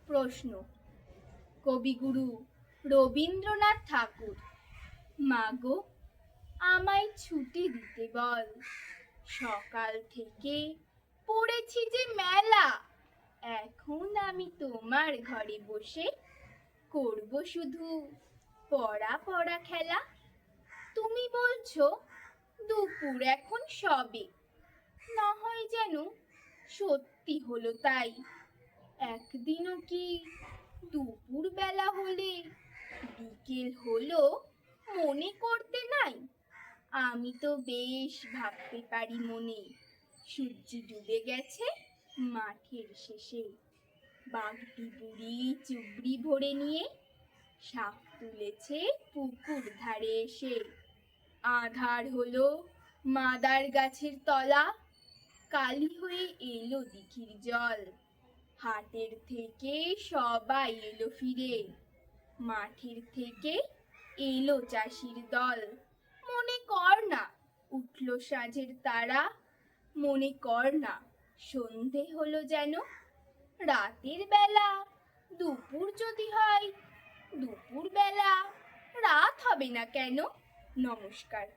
প্রশ্ন। কবিগুরু রবীন্দ্রনাথ ঠাকুর। মাগো, আমায় ছুটি দিতে বল, সকাল থেকে পড়েছি যে মেলা। এখন আমি তোমার ঘরে বসে করব শুধু পড়া পড়া খেলা। তুমি বলছো দুপুর এখন সবে, না হয় যেন সত্যি হলো তাই। একদিনও কি দুপুর বেলা হলে বিকেল হলো মনে করতে নাই? আমি তো বেশ ভাবতে পারি মনে, সূর্য ডুবে গেছে মাঠের শেষে। বাঘটি বুড়ি চুবড়ি ভরে নিয়ে শাক তুলেছে পুকুর ধারে এসে। আঁধার হলো মাদার গাছের তলা, কালি হয়ে এলো দিঘির জল। হাটের থেকে সবাই এলো ফিরে, মাঠের থেকে এলো চাষির দল। মনে কর না উঠল সাঁঝের তারা, মনে কর না সন্ধে হলো যেন। রাতের বেলা দুপুর যদি হয়, দুপুর বেলা রাত হবে না কেন? নমস্কার।